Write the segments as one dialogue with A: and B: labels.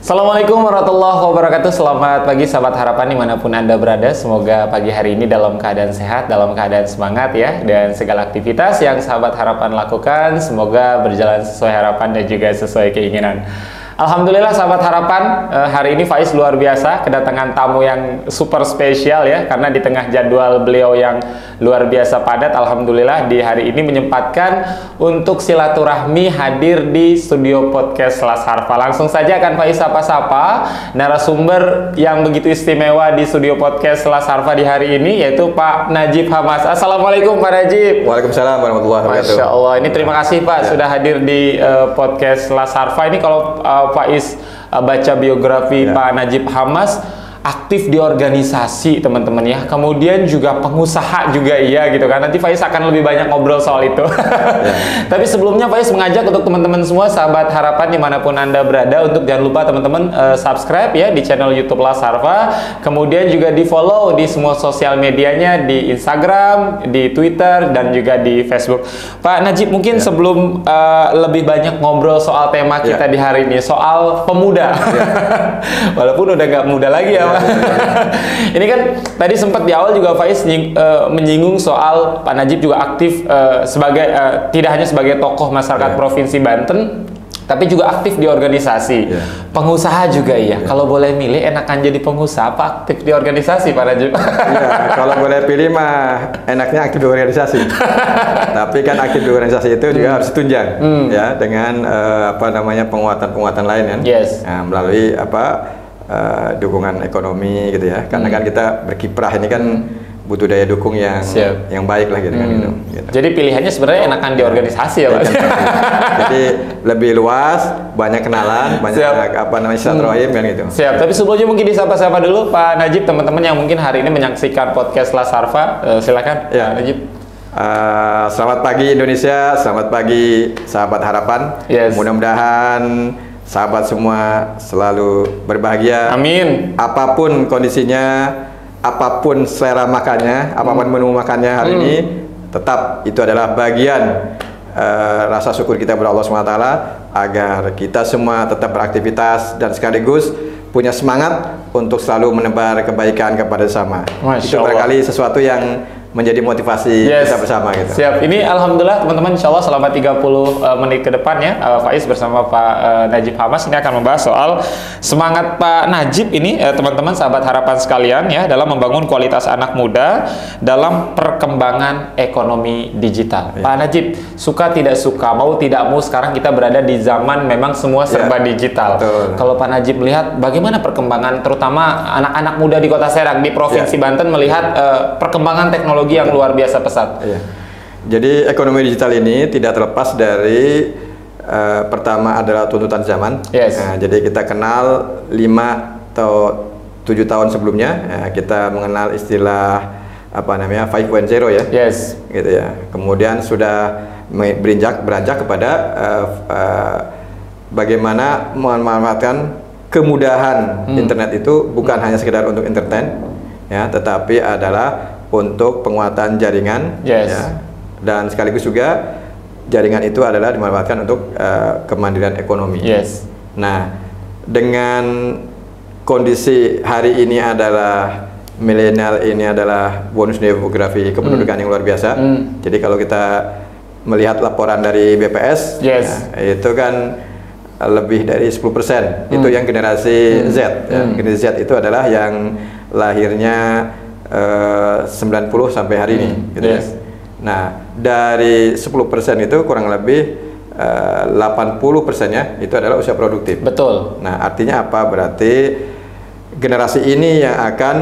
A: Assalamualaikum warahmatullahi wabarakatuh. Selamat pagi sahabat harapan dimanapun Anda berada. Semoga pagi hari ini dalam keadaan sehat, dalam keadaan semangat ya. Dan segala aktivitas yang sahabat harapan lakukan semoga berjalan sesuai harapan dan juga sesuai keinginan. Alhamdulillah sahabat harapan, hari ini Faiz luar biasa kedatangan tamu yang super spesial ya, karena di tengah jadwal beliau yang luar biasa padat, alhamdulillah di hari ini menyempatkan untuk silaturahmi hadir di studio podcast Selas Harfa. Langsung saja akan Faiz sapa-sapa narasumber yang begitu istimewa di studio podcast Selas Harfa di hari ini, yaitu Pak Najib Hamas. Assalamualaikum Pak Najib.
B: Waalaikumsalam warahmatullahi wabarakatuh.
A: Masya Allah, ini terima kasih Pak sudah hadir di podcast Selas Harfa. Ini kalau Faiz baca biografi Pak Najib Hamas, aktif di organisasi teman-teman ya, kemudian juga pengusaha juga iya gitu kan. Nanti Faiz akan lebih banyak ngobrol soal itu. Tapi sebelumnya Faiz mengajak untuk teman-teman semua sahabat harapan dimanapun Anda berada, untuk jangan lupa teman-teman subscribe ya di channel YouTube Selas Harfa, kemudian juga di follow di semua sosial medianya, di Instagram, di Twitter, dan juga di Facebook. Pak Najib, mungkin sebelum lebih banyak ngobrol soal tema kita di hari ini, soal pemuda, walaupun udah nggak muda lagi ya. Ini kan tadi sempat di awal juga Faiz menyinggung soal Pak Najib juga aktif sebagai tidak hanya sebagai tokoh masyarakat Provinsi Banten, tapi juga aktif di organisasi. Pengusaha juga iya. Kalau boleh milih, enakan jadi pengusaha apa aktif di organisasi Pak Najib?
B: Kalau boleh pilih mah enaknya aktif di organisasi. Tapi kan aktif di organisasi itu juga harus ditunjang ya dengan penguatan-penguatan lain kan. Nah, melalui dukungan ekonomi gitu ya, karena kan kita berkiprah ini kan butuh daya dukung yang baik lah gitu kan gitu.
A: Jadi pilihannya sebenarnya enakan di organisasi ya Pak.
B: Jadi lebih luas, banyak kenalan, banyak silaturahim kan gitu.
A: Siap. Tapi sebelumnya mungkin disapa-sapa dulu Pak Najib, teman-teman yang mungkin hari ini menyaksikan podcast Selas Harfa, silakan Pak Najib.
B: Selamat pagi Indonesia, selamat pagi sahabat harapan. Mudah-mudahan sahabat semua selalu berbahagia.
A: Amin.
B: Apapun kondisinya, apapun selera makannya, apapun menu makannya hari ini, tetap itu adalah bagian rasa syukur kita kepada Allah SWT, agar kita semua tetap beraktivitas dan sekaligus punya semangat untuk selalu menebar kebaikan kepada sesama. Itu barangkali sesuatu yang menjadi motivasi kita bersama gitu.
A: Siap. Ini alhamdulillah teman-teman, insya Allah selama 30 menit ke depan ya, Faiz bersama Pak Najib Hamas ini akan membahas soal semangat Pak Najib ini, teman-teman sahabat harapan sekalian ya, dalam membangun kualitas anak muda dalam perkembangan ekonomi digital. Pak Najib, suka tidak suka, mau tidak mau, sekarang kita berada di zaman memang semua serba digital. Kalau Pak Najib melihat bagaimana perkembangan terutama anak-anak muda di Kota Serang di Provinsi Banten melihat perkembangan teknologi yang luar biasa pesat.
B: Jadi ekonomi digital ini tidak terlepas dari pertama adalah tuntutan zaman. Nah, jadi kita kenal 5 atau 7 tahun sebelumnya kita mengenal istilah 5.0 ya. Gitu ya. Kemudian sudah beranjak kepada bagaimana memanfaatkan kemudahan internet itu bukan hanya sekedar untuk entertain ya, tetapi adalah untuk penguatan jaringan ya, dan sekaligus juga jaringan itu adalah dimanfaatkan untuk kemandirian ekonomi. Nah, dengan kondisi hari ini adalah milenial ini adalah bonus demografi kependudukan yang luar biasa. Jadi kalau kita melihat laporan dari BPS itu kan lebih dari 10% itu yang generasi Z. Generasi Z itu adalah yang lahirnya 90 sampai hari ini gitu ya. Nah, dari 10% itu kurang lebih 80%-nya itu adalah usia produktif.
A: Betul.
B: Nah, artinya apa? Berarti generasi ini yang akan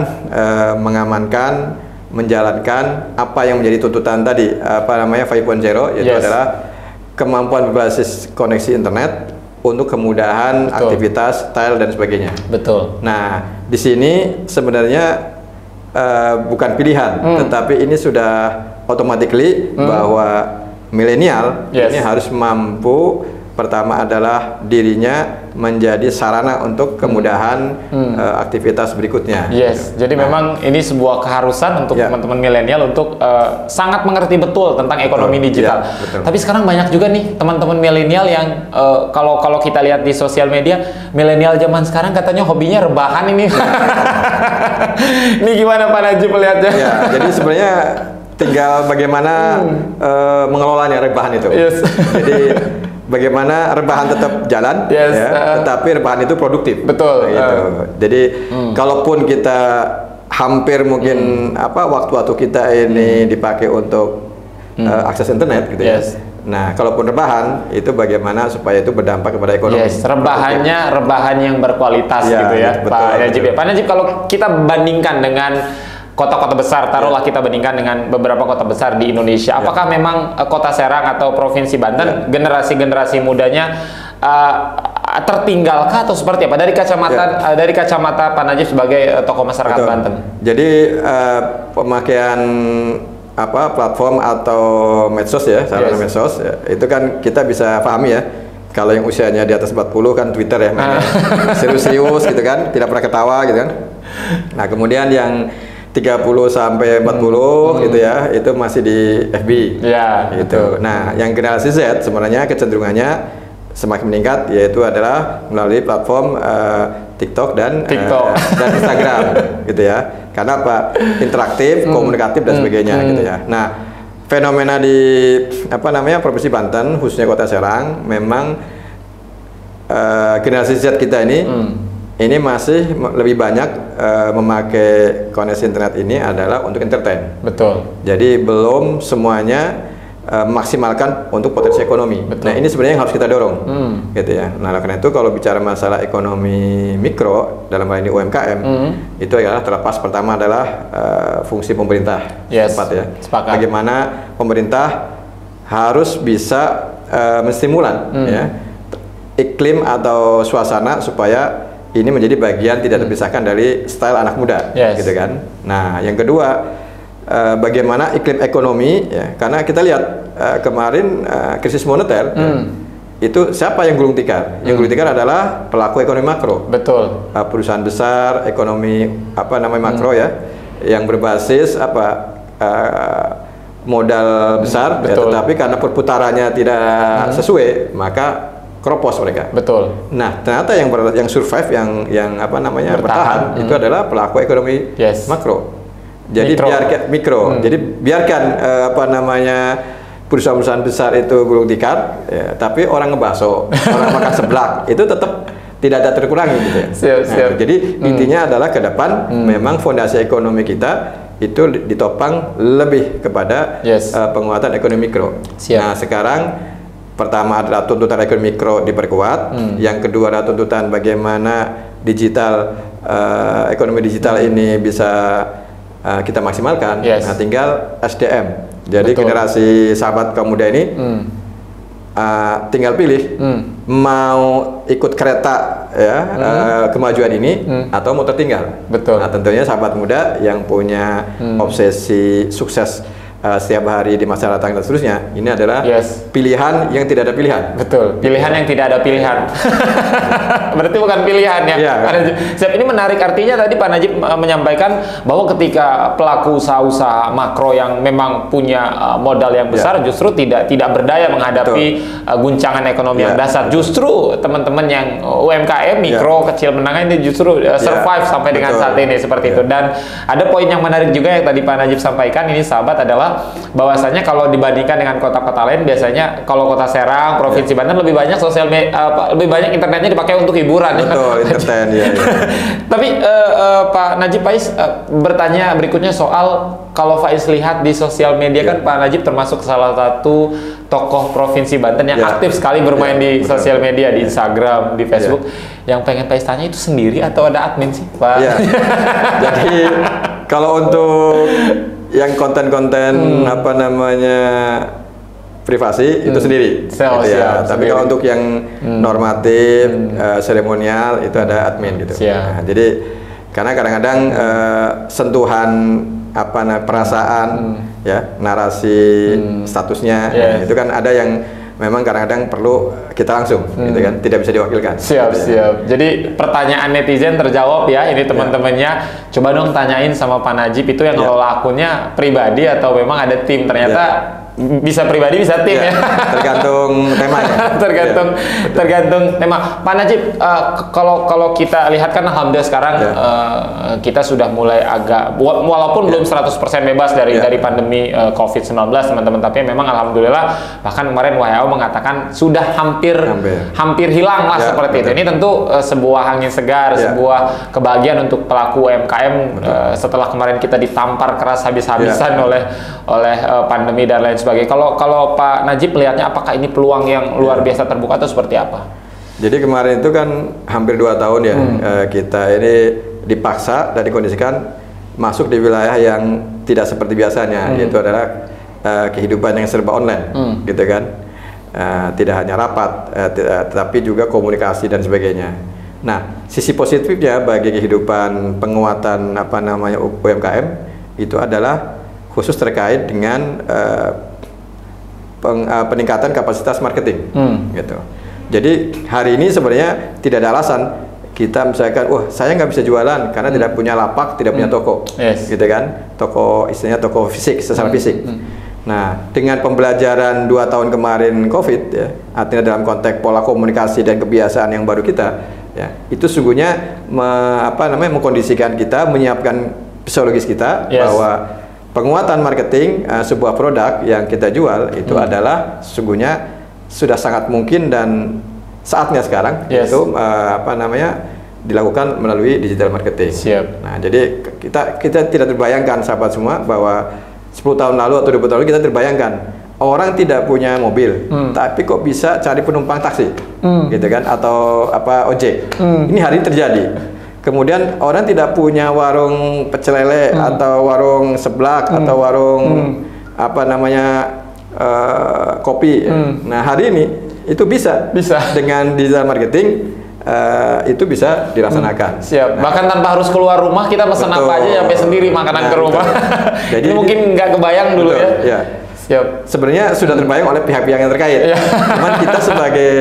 B: mengamankan, menjalankan apa yang menjadi tuntutan tadi 5.0, yaitu adalah kemampuan berbasis koneksi internet untuk kemudahan aktivitas, style dan sebagainya.
A: Betul.
B: Nah, di sini sebenarnya bukan pilihan, tetapi ini sudah automatically bahwa milenial ini harus mampu Pertama adalah dirinya menjadi sarana untuk kemudahan aktivitas berikutnya.
A: Yes, jadi memang ini sebuah keharusan untuk teman-teman milenial untuk sangat mengerti betul tentang ekonomi digital. Tapi sekarang banyak juga nih teman-teman milenial yang kalau kita lihat di sosial media, milenial zaman sekarang katanya hobinya rebahan ini. Ini gimana Pak Najib melihatnya?
B: Ya, jadi sebenarnya tinggal bagaimana mengelolanya rebahan itu.
A: Yes.
B: Jadi bagaimana rebahan tetap jalan, tetapi rebahan itu produktif.
A: Betul.
B: Gitu. Jadi kalaupun kita hampir mungkin waktu-waktu kita ini dipakai untuk akses internet, gitu ya. Nah, kalaupun rebahan itu bagaimana supaya itu berdampak kepada ekonomi.
A: Yes, rebahan yang berkualitas gitu ya,
B: betul,
A: Pak Najib. Pak Najib, kalau kita bandingkan dengan kota-kota besar, taruhlah kita bandingkan dengan beberapa kota besar di Indonesia. Apakah memang Kota Serang atau Provinsi Banten generasi-generasi mudanya tertinggalkah atau seperti apa? Dari kacamata Pak Najib sebagai tokoh masyarakat Banten.
B: Jadi pemakaian platform atau medsos ya, sarana medsos itu kan kita bisa pahami ya. Kalau yang usianya di atas 40 kan Twitter ya, serius-serius gitu kan, tidak pernah ketawa gitu kan. Nah, kemudian yang 30 sampai 40 gitu ya, itu masih di FB.
A: Ya,
B: gitu. Nah, yang generasi Z sebenarnya kecenderungannya semakin meningkat, yaitu adalah melalui platform TikTok dan Instagram gitu ya. Karena apa? Interaktif, komunikatif dan sebagainya gitu ya. Nah, fenomena di Provinsi Banten khususnya Kota Serang memang generasi Z kita ini masih lebih banyak memakai koneksi internet ini adalah untuk entertain.
A: Betul.
B: Jadi belum semuanya maksimalkan untuk potensi ekonomi. Betul. Nah, ini sebenarnya yang harus kita dorong, gitu ya. Nah, karena itu kalau bicara masalah ekonomi mikro dalam hal ini UMKM, itu adalah terlepas pertama adalah fungsi pemerintah. Tepat ya.
A: Sepakat.
B: Bagaimana pemerintah harus bisa menstimulan ya iklim atau suasana supaya ini menjadi bagian tidak terpisahkan dari style anak muda, gitu kan. Nah, yang kedua, bagaimana iklim ekonomi, ya, karena kita lihat kemarin krisis moneter, itu siapa yang gulung tikar? Yang gulung tikar adalah pelaku ekonomi makro.
A: Betul.
B: Perusahaan besar, ekonomi makro ya, yang berbasis modal besar, ya, tetapi karena perputarannya tidak sesuai, maka keropos mereka.
A: Betul.
B: Nah, ternyata yang survive, yang bertahan itu adalah pelaku ekonomi makro. Jadi mikro. Jadi biarkan perusahaan-perusahaan besar itu gulung tikar, ya, tapi orang ngebaso, orang makan seblak itu tetap tidak ada terkurangi gitu ya.
A: Siap.
B: Jadi intinya adalah ke depan memang fondasi ekonomi kita itu ditopang lebih kepada penguatan ekonomi mikro. Nah, sekarang pertama adalah tuntutan ekonomi mikro diperkuat, yang kedua adalah tuntutan bagaimana ekonomi digital ini bisa kita maksimalkan. Nah, tinggal SDM. Jadi generasi sahabat kaum muda ini tinggal pilih mau ikut kereta ya kemajuan ini atau mau tertinggal.
A: Betul.
B: Nah, tentunya sahabat muda yang punya obsesi sukses setiap hari di masa datang dan seterusnya, ini adalah pilihan yang tidak ada pilihan.
A: Betul, pilihan yang tidak ada pilihan. Berarti bukan pilihan ya. Siap, ini menarik, artinya tadi Pak Najib menyampaikan bahwa ketika pelaku usaha-usaha makro yang memang punya modal yang besar justru tidak berdaya menghadapi guncangan ekonomi yang dasar. Justru teman-teman yang UMKM, mikro, kecil menengah ini justru survive sampai dengan saat ini seperti itu. Dan ada poin yang menarik juga yang tadi Pak Najib sampaikan, ini sahabat, adalah bahwasanya kalau dibandingkan dengan kota-kota lain, biasanya kalau Kota Serang, Provinsi Banten lebih banyak lebih banyak internetnya dipakai untuk hiburan.
B: Betul, entertain ya.
A: Tapi Pak Najib, Faiz bertanya berikutnya soal, kalau Faiz lihat di sosial media kan Pak Najib termasuk salah satu tokoh Provinsi Banten yang aktif sekali bermain di sosial media, di Instagram, di Facebook. Yang pengen Faiz tanya, itu sendiri atau ada admin sih, Pak?
B: Jadi kalau untuk yang konten-konten privasi itu sendiri, tapi kalau untuk yang normatif, seremonial itu ada admin gitu. Nah, jadi karena kadang-kadang sentuhan perasaan, ya, narasi statusnya, itu kan ada yang memang kadang-kadang perlu kita langsung, gitu kan, tidak bisa diwakilkan.
A: Siap,
B: gitu
A: siap. Jadi pertanyaan netizen terjawab ya, ini teman-temannya. Coba dong tanyain sama Pak Najib itu yang ngelola akunnya pribadi atau memang ada tim. Ternyata bisa pribadi, bisa tim ya.
B: Tergantung temanya.
A: tergantung tema. Pak Najib, kalau kita lihat kan alhamdulillah sekarang kita sudah mulai agak, walaupun belum 100% bebas dari pandemi COVID-19 teman-teman, tapi memang alhamdulillah bahkan kemarin WHO mengatakan sudah hampir hilang lah seperti itu. Ini tentu sebuah angin segar, sebuah kebahagiaan untuk pelaku UMKM setelah kemarin kita ditampar keras habis-habisan oleh pandemi dan lain sebagainya. Kalau Pak Najib melihatnya, apakah ini peluang yang luar biasa terbuka atau seperti apa?
B: Jadi kemarin itu kan hampir 2 tahun ya, kita ini dipaksa dan dikondisikan masuk di wilayah yang tidak seperti biasanya, yaitu adalah kehidupan yang serba online, gitu kan. Tidak hanya rapat, tetapi juga komunikasi dan sebagainya. Nah, sisi positifnya bagi kehidupan penguatan UMKM itu adalah khusus terkait dengan peningkatan kapasitas marketing, gitu. Jadi hari ini sebenarnya tidak ada alasan kita misalkan, saya nggak bisa jualan karena tidak punya lapak, tidak punya toko, gitu kan, istilahnya toko fisik, secara fisik. Nah, dengan pembelajaran 2 tahun kemarin COVID, ya, artinya dalam konteks pola komunikasi dan kebiasaan yang baru kita, ya, itu sungguhnya mengkondisikan kita, menyiapkan psikologis kita bahwa penguatan marketing sebuah produk yang kita jual itu adalah sesungguhnya sudah sangat mungkin dan saatnya sekarang itu dilakukan melalui digital marketing. Nah, jadi kita tidak terbayangkan sahabat semua bahwa 10 tahun lalu atau 20 tahun lalu kita terbayangkan orang tidak punya mobil, tapi kok bisa cari penumpang taksi, gitu kan, atau ojek. Ini hari ini terjadi. Kemudian orang tidak punya warung pecel lele atau warung seblak atau warung kopi. Nah, hari ini itu bisa dengan digital marketing itu bisa dilaksanakan.
A: Siap. Bahkan tanpa harus keluar rumah, kita pesan apa aja sampai sendiri makanan ke rumah. Jadi ini mungkin nggak kebayang dulu ya.
B: Siap. Sebenarnya sudah terbayang oleh pihak-pihak yang terkait. Cuman kita sebagai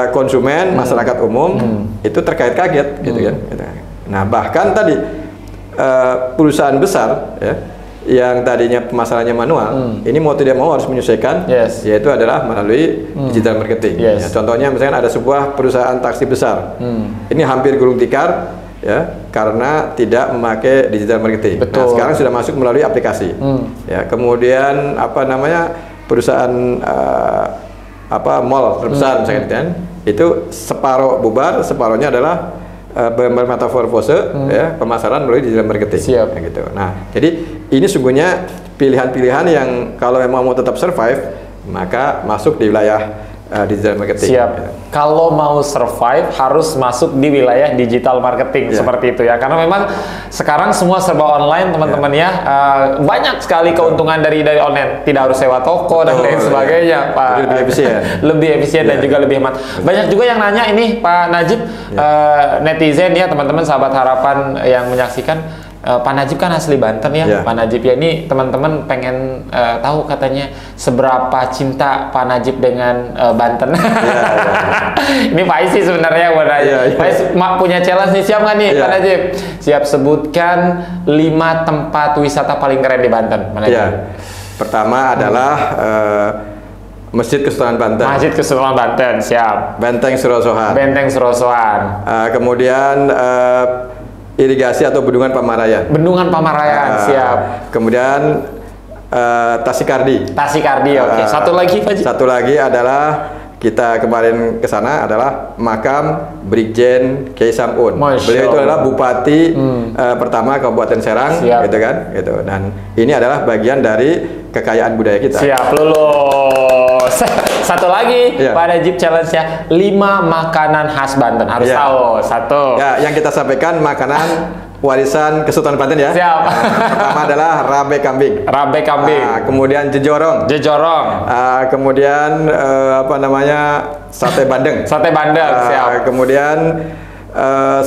B: konsumen, masyarakat umum itu terkait kaget, gitu kan. Nah, bahkan tadi perusahaan besar ya, yang tadinya pemasarannya manual, ini mau tidak mau harus menyesuaikan, yaitu adalah melalui digital marketing. Ya, contohnya misalkan ada sebuah perusahaan taksi besar, ini hampir gulung tikar ya karena tidak memakai digital marketing. Nah, sekarang sudah masuk melalui aplikasi. Ya, kemudian perusahaan mall terbesar misalkan kan, itu separuh bubar, separuhnya adalah bermetamorfose ya, pemasaran melalui digital marketing. Ya, gitu. Nah, jadi ini sungguhnya pilihan-pilihan yang kalau memang mau tetap survive, maka masuk di wilayah digital marketing.
A: Kalau mau survive harus masuk di wilayah digital marketing seperti itu ya, karena memang sekarang semua serba online teman-teman ya. Banyak sekali keuntungan dari online, tidak harus sewa toko dan lain sebagainya, Pak.
B: Lebih efisien,
A: lebih efisien dan juga lebih hemat. Banyak juga yang nanya ini Pak Najib, netizen ya, teman-teman sahabat harapan yang menyaksikan. Pak Najib kan asli Banten ya, Pak Najib ya, ini teman-teman pengen tahu katanya seberapa cinta Pak Najib dengan Banten. Ini Pak Is sih sebenarnya Pak Is punya challenge nih, siap nggak nih Pak Najib? Siap, sebutkan 5 tempat wisata paling keren di Banten, Pak Najib.
B: Pertama adalah Masjid Kesultanan Banten.
A: Masjid Kesultanan Banten, siap.
B: Benteng Surosohan.
A: Benteng Surosohan.
B: Kemudian irigasi atau Bendungan Pamarayan.
A: Bendungan Pamarayan, siap.
B: Kemudian Tasikardi.
A: Tasikardi, oke. Satu lagi, Pak Ji?
B: Satu lagi adalah kita kemarin ke sana adalah makam Brigjen Kiai Samun. Beliau itu adalah Bupati pertama Kabupaten Serang, gitu kan? Gitu. Dan ini adalah bagian dari kekayaan budaya kita.
A: Siap, lulus. Satu lagi, Pak Najib challenge-nya 5 makanan khas Banten. Harus tahu. Satu.
B: Ya, yang kita sampaikan makanan warisan Kesultanan Banten ya.
A: Siap.
B: Pertama adalah rabe kambing.
A: Rabe kambing.
B: Kemudian jejorong.
A: Jejorong.
B: Kemudian sate bandeng.
A: Sate bandeng, siap.
B: Kemudian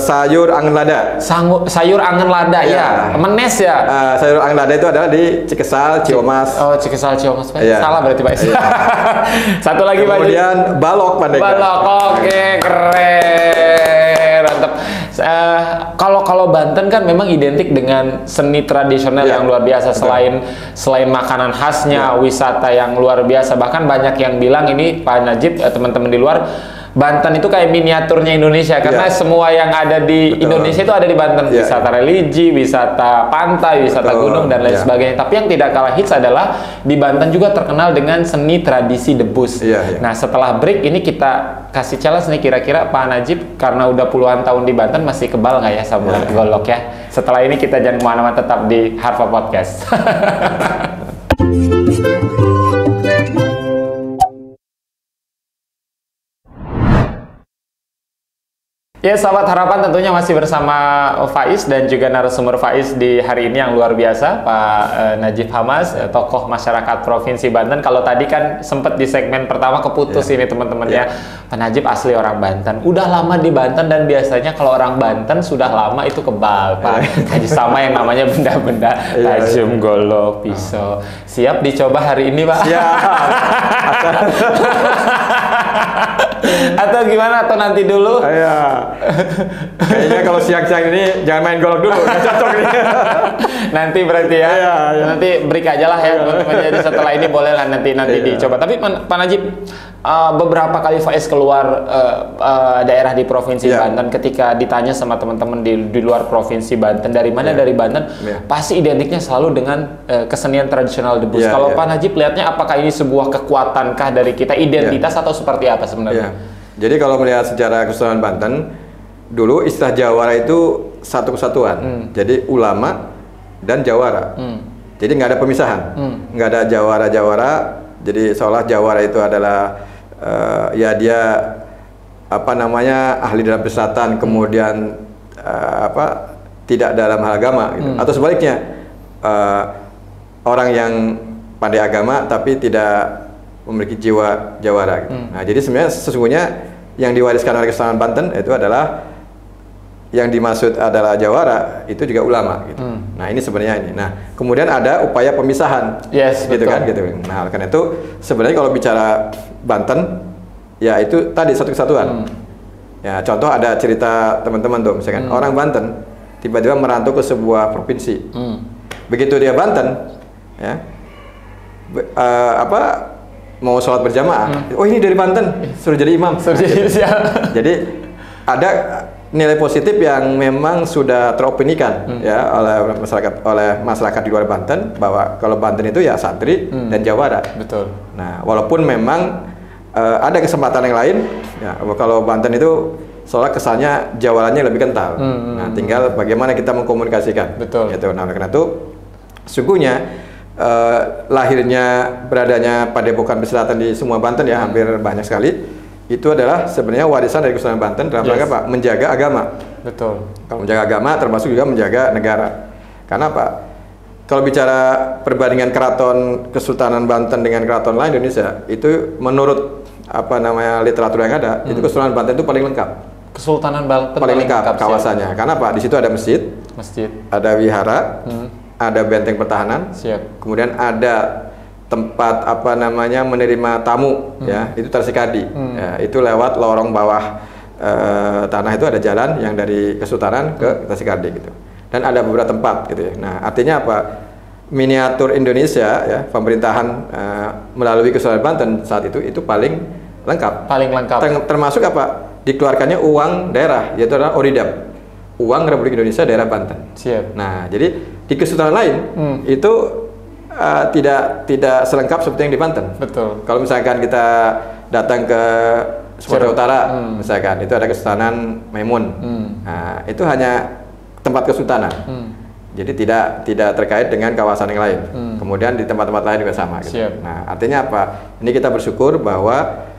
B: sayur angin lada.
A: Sayur angin lada ya. Menes ya.
B: Sayur angin lada itu adalah di Cikesal, Ciamas.
A: Oh, Cikesal, Ciamas. Salah berarti Pak. Satu lagi Pak.
B: Kemudian balok Pandeglang.
A: Balok, oke, keren, mantap. Kalau Banten kan memang identik dengan seni tradisional yang luar biasa. Selain makanan khasnya, wisata yang luar biasa. Bahkan banyak yang bilang ini Pak Najib, teman-teman di luar, Banten itu kayak miniaturnya Indonesia karena semua yang ada di Indonesia itu ada di Banten. Wisata religi, wisata pantai, wisata gunung dan lain sebagainya. Tapi yang tidak kalah hits adalah di Banten juga terkenal dengan seni tradisi debus. Nah, setelah break ini kita kasih challenge nih, kira-kira Pak Najib karena udah puluhan tahun di Banten masih kebal nggak ya sama golok ya? Setelah ini kita jangan kemana-mana, tetap di Harfa Podcast. Ya, sahabat harapan, tentunya masih bersama Faiz dan juga narasumber Faiz di hari ini yang luar biasa, Pak Najib Hamas, tokoh masyarakat Provinsi Banten. Kalau tadi kan sempat di segmen pertama keputus ini teman-teman ya. Pak Najib asli orang Banten, udah lama di Banten, dan biasanya kalau orang Banten sudah lama itu kebal, Pak. Jadi sama yang namanya benda-benda tajam, golok, pisau. Siap dicoba hari ini, Pak?
B: Siap.
A: Atau gimana? Atau nanti dulu?
B: Kayaknya kalau siang-siang ini jangan main golok dulu, nggak cocok nih.
A: Nanti berarti ya. Nanti break aja lah ya teman-teman. Jadi setelah ini boleh lah nanti dicoba. Tapi Pak Najib, beberapa kali Faiz keluar daerah di Provinsi Banten, ketika ditanya sama teman-teman di luar Provinsi Banten, dari mana dari Banten, pasti identiknya selalu dengan kesenian tradisional debus. Kalau Pak Najib lihatnya, apakah ini sebuah kekuatankah dari kita, identitas atau seperti apa sebenarnya?
B: Jadi kalau melihat sejarah keseluruhan Banten, dulu istilah jawara itu satu kesatuan. Jadi ulama dan jawara. Jadi nggak ada pemisahan, nggak ada jawara-jawara. Jadi seolah jawara itu adalah ya dia ahli dalam filsafat, kemudian tidak dalam hal agama gitu. Atau sebaliknya, orang yang pandai agama tapi tidak memiliki jiwa jawara gitu. Nah, jadi sebenarnya sesungguhnya yang diwariskan oleh Kesultanan Banten itu adalah, yang dimaksud adalah jawara, itu juga ulama gitu. Nah, ini sebenarnya ini. Nah, kemudian ada upaya pemisahan, gitu kan, gitu. Nah, karena itu sebenarnya kalau bicara Banten, ya itu tadi satu kesatuan. Ya, contoh ada cerita teman-teman tuh, misalkan orang Banten tiba-tiba merantau ke sebuah provinsi. Begitu dia Banten, ya, mau sholat berjamaah, oh ini dari Banten, suruh jadi imam. Jadi ada nilai positif yang memang sudah teropinikan ya oleh masyarakat di luar Banten, bahwa kalau Banten itu ya santri dan jawara.
A: Betul.
B: Nah, walaupun memang ada kesempatan yang lain, ya kalau Banten itu soalnya kesannya jawarannya lebih kental. Nah, tinggal bagaimana kita mengkomunikasikan.
A: Betul.
B: Gitu. Nah, karena itu sungguhnya lahirnya beradanya Padepokan Selatan di semua Banten ya, hampir banyak sekali, itu adalah sebenarnya warisan dari Kesultanan Banten dalam rangka Pak menjaga agama.
A: Betul.
B: Kalau menjaga agama termasuk juga menjaga negara. Karena Pak, kalau bicara perbandingan keraton Kesultanan Banten dengan keraton lain Indonesia, itu menurut literatur yang ada, itu Kesultanan Banten itu paling lengkap. Kesultanan Banten paling lengkap kawasannya. Karena Pak, di situ ada masjid, ada wihara, ada benteng pertahanan, kemudian ada tempat menerima tamu, ya itu Tarsikadi, ya, itu lewat lorong bawah tanah itu ada jalan yang dari Kesultanan ke Tarsikadi gitu, dan ada beberapa tempat gitu ya. Nah, artinya apa? Miniatur Indonesia ya, pemerintahan melalui Kesultanan Banten saat itu paling lengkap. Termasuk apa? Dikeluarkannya uang daerah, yaitu adalah Oridab, uang Republik Indonesia daerah Banten. Nah, jadi di Kesultanan lain itu tidak selengkap seperti yang di Banten. Betul. Kalau misalkan kita datang ke Sumatera Utara, misalkan itu ada Kesultanan Maimun. Nah, itu hanya tempat kesultanan. Jadi tidak terkait dengan kawasan yang lain. Kemudian di tempat-tempat lain juga sama. Gitu. Nah, artinya apa? Ini kita bersyukur bahwa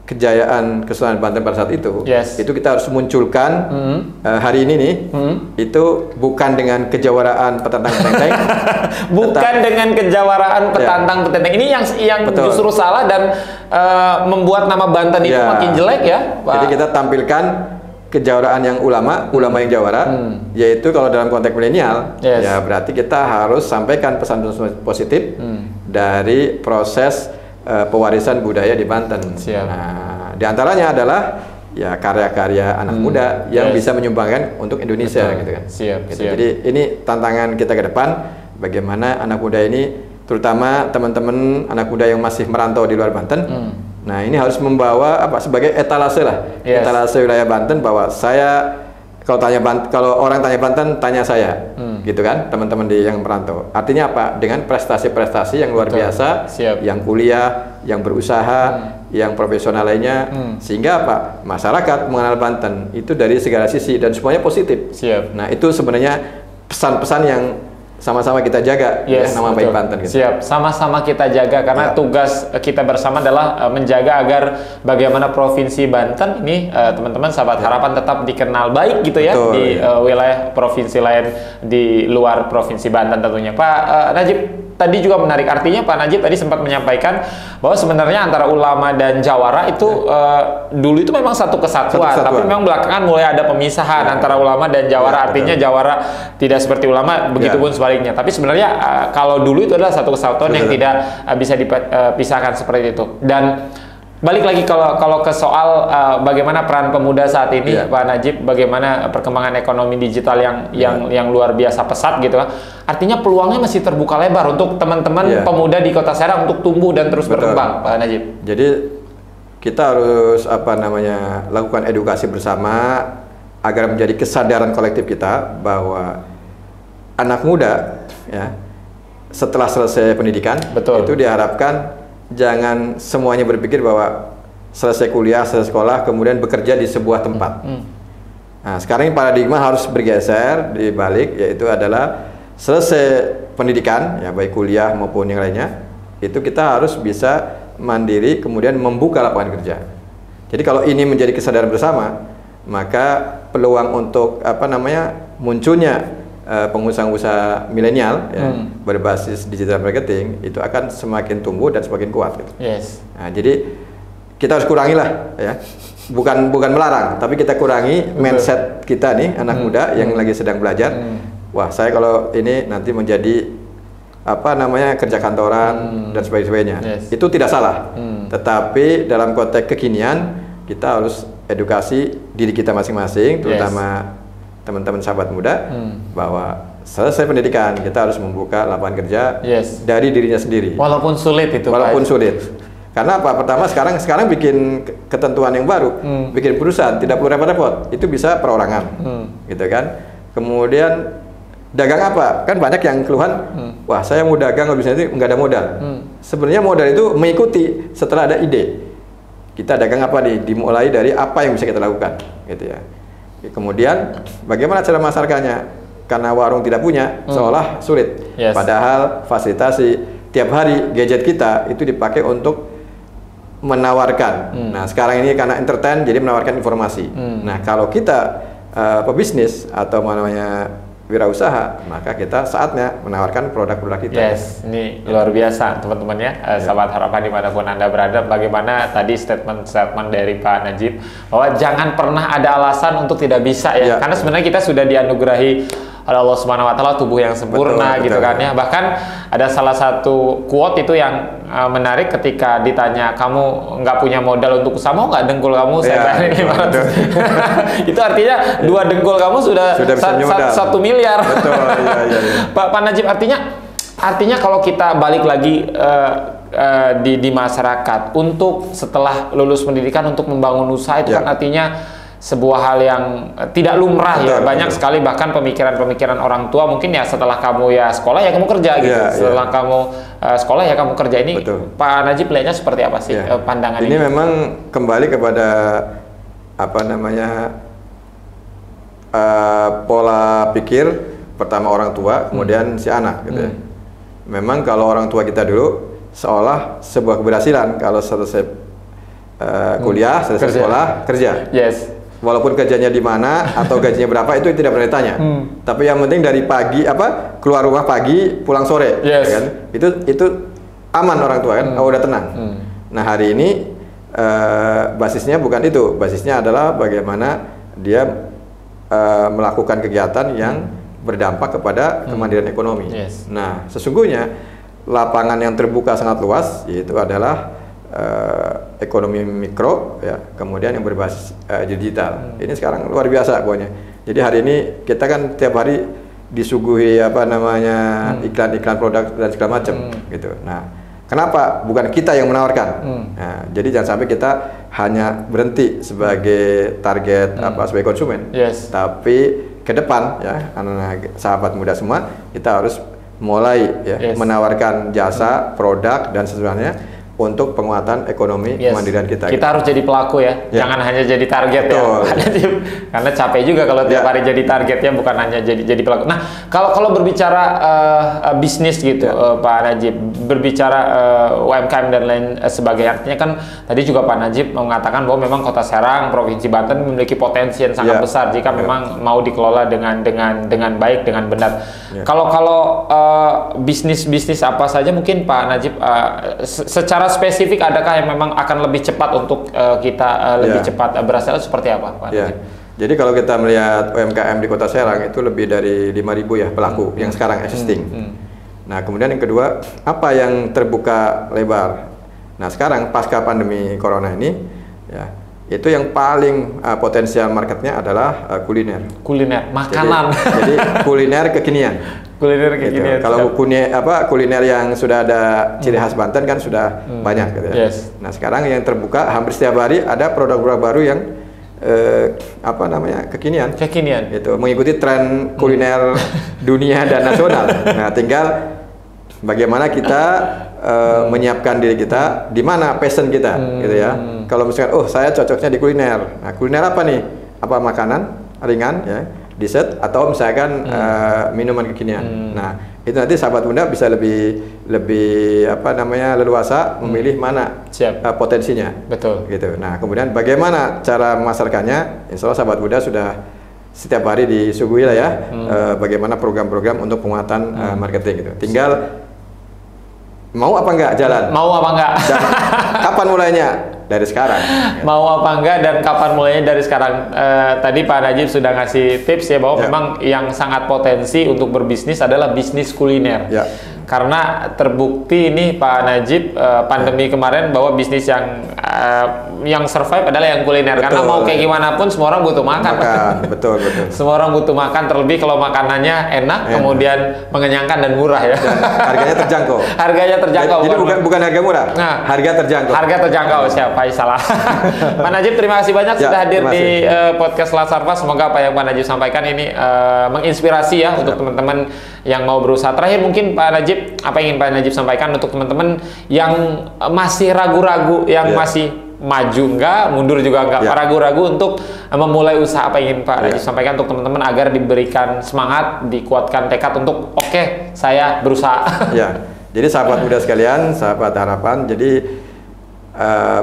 B: kejayaan Kesultanan Banten pada saat itu, itu kita harus munculkan hari ini nih, itu bukan dengan kejawaraan petantang petenteng,
A: bukan dengan kejawaraan petantang petenteng. Ini yang justru salah dan membuat nama Banten itu makin jelek ya, Pak.
B: Jadi kita tampilkan kejuaraan yang ulama yang jawara, yaitu kalau dalam konteks milenial, ya berarti kita harus sampaikan pesan-pesan positif dari proses pewarisan budaya di Banten. Nah, diantaranya adalah ya karya-karya anak muda yang bisa menyumbangkan untuk Indonesia, gitu kan. Gitu. Jadi ini tantangan kita ke depan, bagaimana anak muda ini, terutama teman-teman anak muda yang masih merantau di luar Banten. Nah, ini harus membawa sebagai etalase lah, etalase wilayah Banten, bahwa saya kalau orang tanya Banten, tanya saya, gitu kan, teman-teman yang merantau. Artinya apa? Dengan prestasi-prestasi yang luar biasa, yang kuliah, yang berusaha, yang profesional lainnya, sehingga apa? Masyarakat mengenal Banten itu dari segala sisi dan semuanya positif. Nah, itu sebenarnya pesan-pesan yang sama-sama kita jaga, nama baik Banten. Gitu.
A: Sama-sama kita jaga, karena tugas kita bersama adalah menjaga agar bagaimana Provinsi Banten ini, teman-teman sahabat harapan, tetap dikenal baik gitu ya, di wilayah provinsi lain di luar Provinsi Banten tentunya. Pak Najib tadi juga menarik, artinya Pak Najib tadi sempat menyampaikan bahwa sebenarnya antara ulama dan jawara itu dulu itu memang satu kesatuan, tapi memang belakangan mulai ada pemisahan antara ulama dan jawara, artinya jawara tidak seperti ulama, begitupun sebaliknya. Tapi sebenarnya kalau dulu itu adalah satu kesatuan yang tidak bisa dipisahkan seperti itu. Dan balik lagi kalau ke soal bagaimana peran pemuda saat ini, Pak Najib, bagaimana perkembangan ekonomi digital yang luar biasa pesat gitu kan. Artinya peluangnya masih terbuka lebar untuk teman-teman pemuda di Kota Serang untuk tumbuh dan terus berkembang, Pak Najib.
B: Jadi kita harus lakukan edukasi bersama agar menjadi kesadaran kolektif kita bahwa anak muda setelah selesai pendidikan itu diharapkan jangan semuanya berpikir bahwa selesai kuliah, selesai sekolah, kemudian bekerja di sebuah tempat. Nah, sekarang paradigma harus bergeser dibalik, yaitu adalah selesai pendidikan, ya baik kuliah maupun yang lainnya, itu kita harus bisa mandiri, kemudian membuka lapangan kerja. Jadi kalau ini menjadi kesadaran bersama, maka peluang untuk munculnya pengusaha-pengusaha milenial berbasis digital marketing itu akan semakin tumbuh dan semakin kuat gitu. Nah, jadi kita harus kurangi lah ya, bukan melarang, tapi kita kurangi mindset kita nih anak muda yang lagi sedang belajar. Wah, saya kalau ini nanti menjadi kerja kantoran dan sebagainya, itu tidak salah. Tetapi dalam konteks kekinian kita harus edukasi diri kita masing-masing, terutama teman-teman sahabat muda, bahwa selesai pendidikan kita harus membuka lapangan kerja dari dirinya sendiri.
A: Walaupun sulit itu.
B: Walaupun sulit. Karena apa? Pertama sekarang bikin ketentuan yang baru, bikin perusahaan tidak perlu repot-repot, itu bisa perorangan, gitu kan. Kemudian dagang apa? Kan banyak yang keluhan, wah saya mau dagang habis itu nggak ada modal. Sebenarnya modal itu mengikuti setelah ada ide. Kita dagang apa nih? Dimulai dari apa yang bisa kita lakukan, gitu ya. Kemudian bagaimana cara masyarakatnya? Karena warung tidak punya, seolah sulit. Padahal fasilitasi tiap hari gadget kita itu dipakai untuk menawarkan. Nah sekarang ini karena entertain, jadi menawarkan informasi. Nah kalau kita pebisnis atau wirausaha, maka kita saatnya menawarkan produk-produk kita.
A: Ini luar biasa teman-teman ya, sahabat harapan dimanapun Anda berada. Bagaimana tadi statement dari Pak Najib bahwa jangan pernah ada alasan untuk tidak bisa ya, karena sebenarnya kita sudah dianugerahi oleh Allah Subhanahu Wa Taala tubuh yang sempurna, gitu kan ya. Bahkan ada salah satu quote itu yang menarik ketika ditanya, kamu nggak punya modal untuk usaha, mau nggak dengkul kamu saya bayar 500. Itu artinya 2 dengkul kamu sudah 1 miliar. Pak Najib, artinya kalau kita balik lagi di masyarakat untuk setelah lulus pendidikan untuk membangun usaha itu kan artinya sebuah hal yang tidak lumrah ya. Banyak sekali bahkan pemikiran-pemikiran orang tua mungkin ya, setelah kamu ya sekolah ya kamu kerja gitu. Setelah kamu sekolah ya kamu kerja. Ini Pak Najib lihatnya seperti apa sih pandangan ini?
B: Ini memang kembali kepada pola pikir pertama orang tua, kemudian si anak gitu ya. Memang kalau orang tua kita dulu seolah sebuah keberhasilan kalau selesai kuliah, selesai sekolah, kerja. Walaupun kerjanya di mana atau gajinya berapa itu tidak pernah ditanya. Tapi yang penting dari pagi keluar rumah pagi, pulang sore, kan? Itu aman orang tua kan, udah tenang. Nah hari ini basisnya bukan itu, basisnya adalah bagaimana dia melakukan kegiatan yang berdampak kepada kemandirian ekonomi. Nah, sesungguhnya lapangan yang terbuka sangat luas, yaitu adalah ekonomi mikro, ya, kemudian yang berbasis digital. Ini sekarang luar biasa pokoknya. Jadi hari ini kita kan tiap hari disuguhi iklan-iklan produk dan segala macam, gitu. Nah, kenapa bukan kita yang menawarkan? Nah, jadi jangan sampai kita hanya berhenti sebagai target sebagai konsumen, tapi ke depan, ya, anak-anak sahabat muda semua, kita harus mulai, ya, menawarkan jasa, produk dan sesuatunya untuk penguatan ekonomi kemandirian kita.
A: Kita harus jadi pelaku, ya, jangan hanya jadi target.
B: Betul.
A: Ya. Karena capek juga kalau tiap hari jadi targetnya, bukan hanya jadi pelaku. Nah, kalau berbicara bisnis gitu, Pak Najib, berbicara UMKM dan lain sebagainya, artinya kan tadi juga Pak Najib mengatakan bahwa memang Kota Serang, Provinsi Banten memiliki potensi yang sangat besar jika memang mau dikelola dengan baik, dengan benar. Kalau bisnis apa saja mungkin Pak Najib secara spesifik adakah yang memang akan lebih cepat untuk kita lebih cepat berhasil, seperti apa, Pak Najib?
B: Jadi kalau kita melihat UMKM di Kota Serang itu lebih dari 5.000 ya pelaku yang sekarang existing. Nah, kemudian yang kedua, apa yang terbuka lebar? Nah, sekarang pasca pandemi corona ini, ya, itu yang paling potensial marketnya adalah kuliner.
A: Kuliner, makanan.
B: Jadi kuliner kekinian.
A: Kuliner kekinian.
B: Gitu. Kalau kuliner yang sudah ada ciri khas Banten kan sudah banyak, gitu ya. Nah, sekarang yang terbuka hampir setiap hari ada produk-produk baru yang kekinian. Gitu, mengikuti tren kuliner dunia dan nasional. Nah, tinggal bagaimana kita menyiapkan diri kita, di mana passion kita, gitu ya. Kalau misalkan, saya cocoknya di kuliner. Nah, kuliner apa nih? Apa makanan ringan, ya, dessert, atau misalkan minuman kekinian. Nah, itu nanti sahabat muda bisa lebih leluasa memilih mana potensinya.
A: Betul.
B: Gitu. Nah, kemudian bagaimana cara memasarkannya? Insya Allah sahabat muda sudah setiap hari disuguhi lah, ya, bagaimana program-program untuk penguatan marketing gitu. Tinggal mau apa enggak jalan?
A: Mau apa enggak?
B: Dan kapan mulainya? Dari sekarang.
A: Mau apa enggak dan kapan mulainya dari sekarang. Tadi Pak Najib sudah ngasih tips, ya, bahwa memang yang sangat potensi untuk berbisnis adalah bisnis kuliner. Karena terbukti ini Pak Najib pandemi kemarin bahwa bisnis yang survive adalah yang kuliner.
B: Betul.
A: Karena mau kayak gimana pun semua orang butuh makan.
B: Betul.
A: Semua orang butuh makan, terlebih kalau makanannya enak, kemudian mengenyangkan dan murah, ya.
B: Dan harganya terjangkau.
A: Harganya terjangkau.
B: Jadi bukan harga murah.
A: Nah,
B: harga terjangkau.
A: Harga terjangkau, siapa salah. Pak Najib, terima kasih banyak sudah hadir di podcast Lasarva. Semoga apa yang Pak Najib sampaikan ini menginspirasi, ya, untuk teman-teman yang mau berusaha. Terakhir mungkin Pak Najib, apa yang ingin Pak Najib sampaikan untuk teman-teman yang masih ragu-ragu, yang masih maju enggak, mundur juga enggak, ragu-ragu untuk memulai usaha, apa yang ingin Pak Najib sampaikan untuk teman-teman agar diberikan semangat, dikuatkan tekad untuk saya berusaha.
B: Jadi sahabat muda sekalian, sahabat harapan, jadi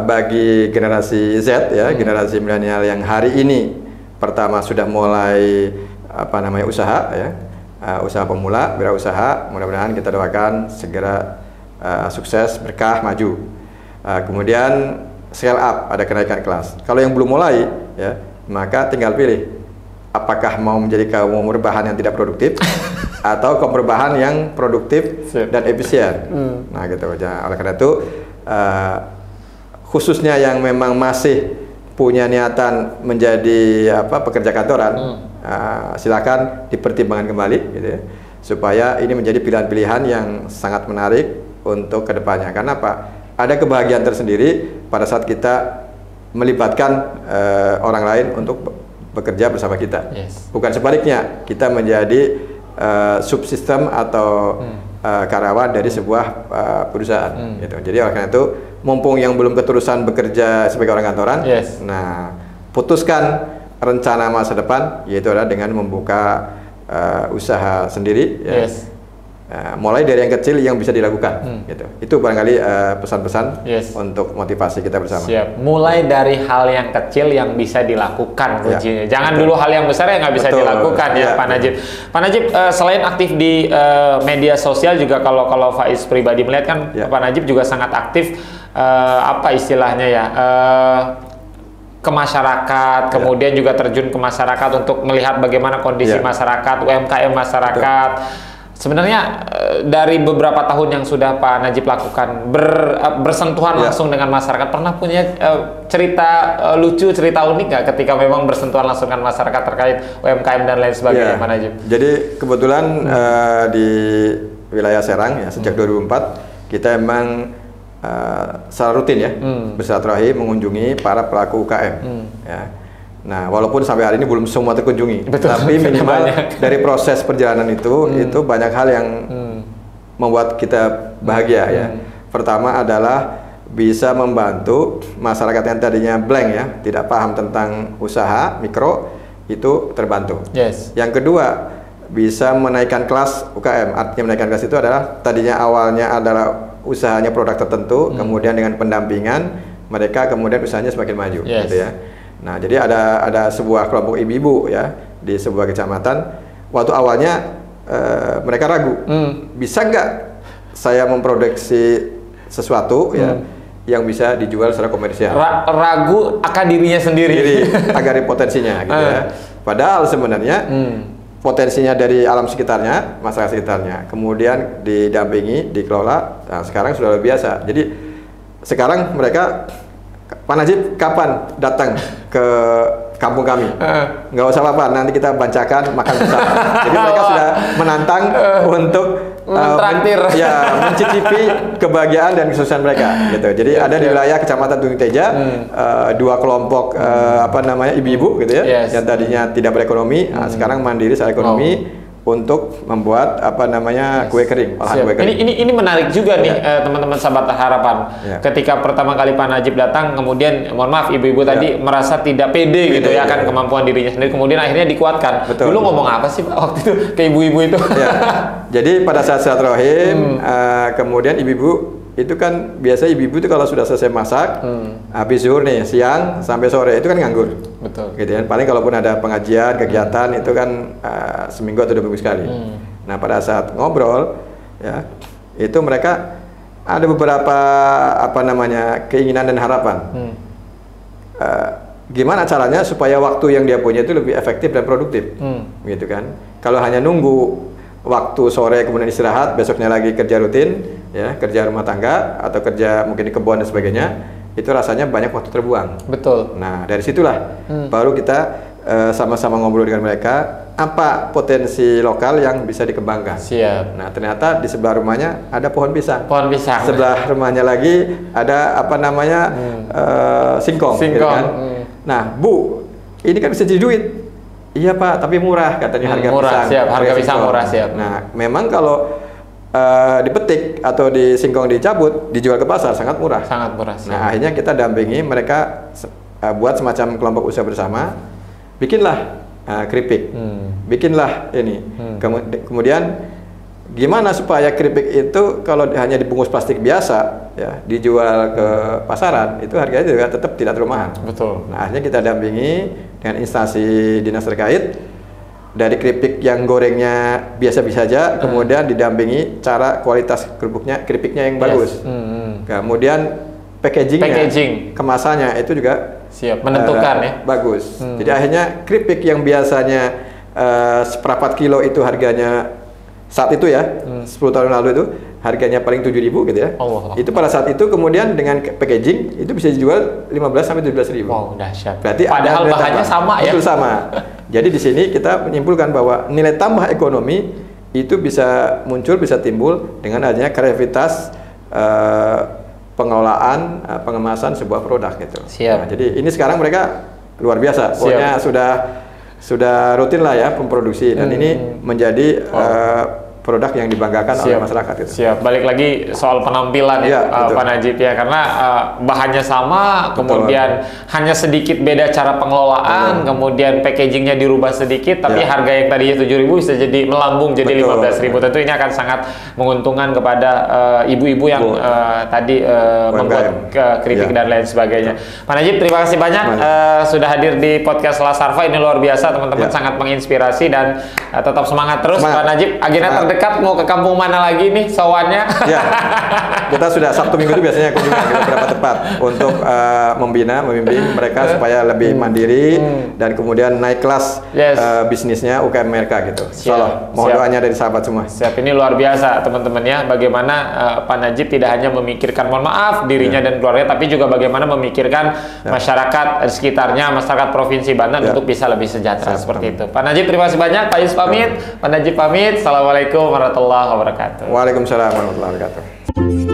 B: bagi generasi Z, ya, generasi milenial yang hari ini pertama sudah mulai usaha, ya, usaha pemula, wirausaha, mudah-mudahan kita doakan segera sukses, berkah, maju. Kemudian scale up, ada kenaikan kelas. Kalau yang belum mulai, ya, maka tinggal pilih apakah mau menjadi kaum berbahan yang tidak produktif atau kaum berbahan yang produktif dan efisien. Nah, gitu aja. Oleh karena itu, khususnya yang memang masih punya niatan menjadi pekerja kantoran, silakan dipertimbangkan kembali, gitu ya, supaya ini menjadi pilihan-pilihan yang sangat menarik untuk kedepannya. Karena apa? Ada kebahagiaan tersendiri pada saat kita melibatkan orang lain untuk bekerja bersama kita. Bukan sebaliknya, kita menjadi subsistem atau karyawan dari sebuah perusahaan. Gitu. Jadi oleh karena itu, mumpung yang belum keterusan bekerja sebagai orang kantoran, nah, putuskan rencana masa depan, yaitu adalah dengan membuka usaha sendiri, ya. Mulai dari yang kecil yang bisa dilakukan, gitu. Itu barangkali pesan-pesan untuk motivasi kita bersama.
A: Mulai dari hal yang kecil yang bisa dilakukan kuncinya. Jangan dulu hal yang besar yang nggak bisa dilakukan, ya, Pak Najib. Pak Najib, selain aktif di media sosial juga, kalau Faiz pribadi melihat kan, Pak Najib juga sangat aktif, apa istilahnya, ya, ke masyarakat, kemudian juga terjun ke masyarakat untuk melihat bagaimana kondisi masyarakat, UMKM masyarakat. Sebenarnya dari beberapa tahun yang sudah Pak Najib lakukan, bersentuhan langsung dengan masyarakat, pernah punya cerita lucu, cerita unik nggak ketika memang bersentuhan langsung dengan masyarakat terkait UMKM dan lain sebagainya, Pak Najib?
B: Jadi kebetulan di wilayah Serang ya sejak 2004 kita emang secara rutin ya bersilaturahmi mengunjungi para pelaku UKM. Ya. Nah, walaupun sampai hari ini belum semua terkunjungi, tapi minimal dari proses perjalanan itu banyak hal yang membuat kita bahagia ya. Pertama adalah bisa membantu masyarakat yang tadinya blank ya, tidak paham tentang usaha mikro itu terbantu. Yang kedua, bisa menaikkan kelas UKM. Artinya menaikkan kelas itu adalah tadinya awalnya adalah usahanya produk tertentu, kemudian dengan pendampingan mereka kemudian usahanya semakin maju, gitu ya. Nah, jadi ada sebuah kelompok ibu-ibu ya di sebuah kecamatan. Waktu awalnya mereka ragu, bisa nggak saya memproduksi sesuatu ya yang bisa dijual secara komersial?
A: Ragu akan dirinya sendiri,
B: agar potensinya, gitu ya. Padahal sebenarnya potensinya dari alam sekitarnya, masyarakat sekitarnya, kemudian didampingi, dikelola. Nah, sekarang sudah luar biasa. Jadi sekarang mereka, Pak Najib kapan datang ke kampung kami? Nggak usah apa-apa, nanti kita bancakan makan bersama. Jadi mereka sudah menantang untuk mencicipi kebahagiaan dan kesuksesan mereka. Gitu. Jadi ada di wilayah Kecamatan Tungging Teja dua kelompok ibu-ibu gitu ya, yang tadinya tidak berekonomi, sekarang mandiri secara ekonomi. Untuk membuat kue kering, olahan kue kering.
A: Ini menarik juga nih teman-teman sahabat harapan. Ketika pertama kali Pak Najib datang, kemudian mohon maaf ibu-ibu tadi merasa tidak pede gitu ya kan kemampuan dirinya sendiri, kemudian akhirnya dikuatkan. Dulu ngomong apa sih Pak waktu itu ke ibu-ibu itu?
B: Jadi pada saat silaturahim, kemudian ibu-ibu itu kan biasa ibu-ibu itu kalau sudah selesai masak, habis zuhur nih siang sampai sore itu kan nganggur.
A: Betul.
B: Gitu kan. Paling kalaupun ada pengajian, kegiatan itu kan seminggu atau 2 minggu sekali. Nah, pada saat ngobrol ya, itu mereka ada beberapa keinginan dan harapan. Gimana caranya supaya waktu yang dia punya itu lebih efektif dan produktif. Gitu kan. Kalau hanya nunggu waktu sore kemudian istirahat, besoknya lagi kerja rutin, ya kerja rumah tangga atau kerja mungkin di kebun dan sebagainya, itu rasanya banyak waktu terbuang.
A: Betul.
B: Nah dari situlah baru kita sama-sama ngobrol dengan mereka apa potensi lokal yang bisa dikembangkan.
A: Siap.
B: Nah ternyata di sebelah rumahnya ada pohon pisang.
A: Pohon pisang.
B: Sebelah rumahnya lagi ada singkong. Gitu kan? Nah Bu, ini kan bisa jadi duit. Iya Pak, tapi murah katanya harga
A: murah,
B: pisang.
A: Siap, harga pisang murah siap.
B: Nah, memang kalau dipetik atau di singkong dicabut, dijual ke pasar sangat murah.
A: Sangat murah. Siap.
B: Nah, akhirnya kita dampingi mereka buat semacam kelompok usaha bersama, bikinlah keripik, bikinlah ini. Kemudian gimana supaya keripik itu kalau hanya dibungkus plastik biasa, ya dijual ke pasaran, itu harganya juga tetap tidak terlalu mahal.
A: Betul.
B: Nah, akhirnya kita dampingi dengan instansi dinas terkait dari keripik yang gorengnya biasa-biasa saja, kemudian didampingi cara kualitas keripiknya yang bagus. Kemudian packaging, kemasannya itu juga
A: siap menentukan ya.
B: Bagus. Jadi akhirnya keripik yang biasanya seperempat kilo itu harganya saat itu ya, 10 tahun lalu itu harganya paling 7.000 gitu ya. Itu pada saat itu kemudian dengan packaging itu bisa dijual 15 sampai 17.000.
A: Wow, dahsyat.
B: Berarti
A: padahal bahannya sama ya.
B: Itu sama. Jadi di sini kita menyimpulkan bahwa nilai tambah ekonomi itu bisa muncul, bisa timbul dengan adanya kreativitas pengelolaan, pengemasan sebuah produk gitu.
A: Siap.
B: Nah, jadi ini sekarang mereka luar biasa. Pokoknya sudah rutin lah ya memproduksi dan ini menjadi produk yang dibanggakan oleh masyarakat itu.
A: Siap. Balik lagi soal penampilan Pak Najib ya, karena bahannya sama, kemudian hanya sedikit beda cara pengelolaan, kemudian packagingnya dirubah sedikit, tapi harga yang tadinya 7.000 bisa jadi melambung jadi 15.000. Tentu ini akan sangat menguntungkan kepada ibu-ibu yang tadi membuat keripik dan lain sebagainya. Pak Najib, terima kasih banyak sudah hadir di podcast Lasarva. Ini luar biasa teman-teman, sangat menginspirasi dan tetap semangat terus Pak Najib. Agenda terdekat terdekat mau ke kampung mana lagi nih sowannya?
B: Ya, kita sudah Sabtu Minggu itu biasanya kunjungan ke beberapa tempat untuk membimbing mereka supaya lebih mandiri dan kemudian naik kelas bisnisnya UKM mereka gitu. Insyaallah, mohon doanya dari sahabat semua.
A: Siap, ini luar biasa teman-teman ya, bagaimana Pak Najib tidak hanya memikirkan, mohon maaf, dirinya dan keluarga, tapi juga bagaimana memikirkan masyarakat sekitarnya, masyarakat Provinsi Banten untuk bisa lebih sejahtera seperti itu. Pak Najib, terima kasih banyak. Pak Is pamit, Pak Najib pamit. Assalamualaikum warahmatullahi wabarakatuh.
B: Waalaikumsalam warahmatullahi wabarakatuh.